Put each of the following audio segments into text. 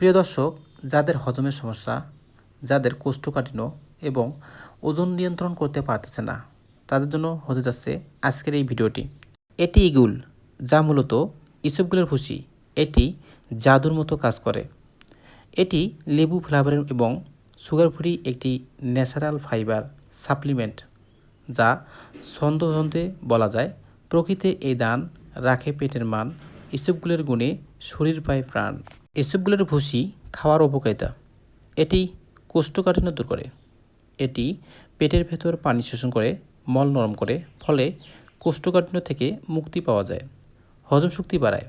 প্রিয় দর্শক, যাদের হজমের সমস্যা, যাদের কোষ্ঠকাঠিন্য এবং ওজন নিয়ন্ত্রণ করতে পারতেছে না, তাদের জন্য হতে যাচ্ছে আজকের এই ভিডিওটি। এটি ইগুল, যা মূলত ইসবগুলের ভুসি। এটি জাদুর মতো কাজ করে। এটি লেবু ফ্লেভার এবং সুগার ফ্রি একটি ন্যাচারাল ফাইবার সাপ্লিমেন্ট, যা ছন্দে বলা যায় প্রকৃতি এই দান রাখে পেটের মান, ইসবগুলের গুণে শরীর পায় প্রাণ। ইসবগুলের ভুসি খাওয়ার উপকারিতা: এটি কোষ্ঠকাঠিন্য দূর করে। এটি পেটের ভেতর পানি শোষণ করে মল নরম করে, ফলে কোষ্ঠকাঠিন্য থেকে মুক্তি পাওয়া যায়। হজম শক্তি বাড়ায়।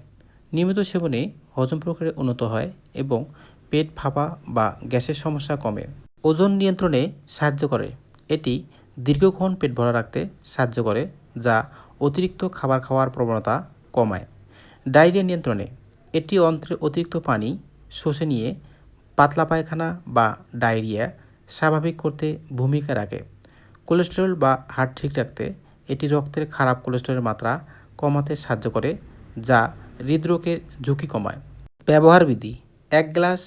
নিয়মিত সেবনে হজম প্রক্রিয়া উন্নত হয় এবং পেট ফাঁপা বা গ্যাসের সমস্যা কমে। ওজন নিয়ন্ত্রণে সাহায্য করে। এটি দীর্ঘক্ষণ পেট ভরা রাখতে সাহায্য করে, যা অতিরিক্ত খাবার খাওয়ার প্রবণতা কমায়। ডায়রিয়া নিয়ন্ত্রণে এটি অন্ত্রে অতিরিক্ত পানি শুষে নিয়ে পাতলা পায়খানা বা ডায়রিয়া স্বাভাবিক করতে ভূমিকা রাখে। কোলেস্টেরল বা হার্ট ঠিক রাখতে এটি রক্তের খারাপ কোলেস্টেরলের মাত্রা কমাতে সাহায্য করে, যা হৃদরোগের ঝুঁকি কমায়। ব্যবহার বিধি: 1 গ্লাস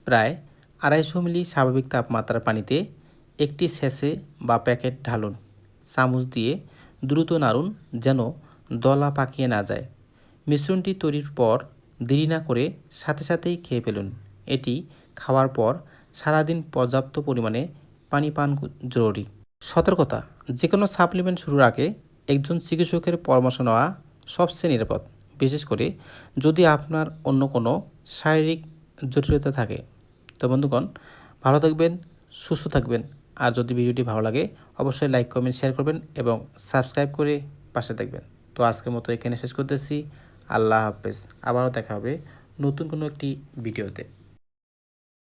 প্রায় 250 মিলি স্বাভাবিক তাপমাত্রার পানিতে একটি স্যাশে বা প্যাকেট ঢালুন। চামচ দিয়ে দ্রুত নাড়ুন যেন দলা পাকিয়ে না যায়। মিশ্রণটি তৈরির পর দেরি না করে সাথে সাথেই খেয়ে ফেলুন। এটি খাওয়ার পর সারাদিন পর্যাপ্ত পরিমাণে পানি পান জরুরি। সতর্কতা: যে কোনো সাপ্লিমেন্ট শুরুর আগে একজন চিকিৎসকের পরামর্শ নেওয়া সবচেয়ে নিরাপদ, বিশেষ করে যদি আপনার অন্য কোনো শারীরিক জটিলতা থাকে। তো বন্ধুগণ, ভালো থাকবেন, সুস্থ থাকবেন। আর যদি ভিডিওটি ভালো লাগে অবশ্যই লাইক, কমেন্ট, শেয়ার করবেন এবং সাবস্ক্রাইব করে পাশে থাকবেন। তো আজকের মতো এখানে শেষ করতেছি। আল্লাহ হাফেজ। আবারও দেখা হবে নতুন কোনো একটি ভিডিওতে।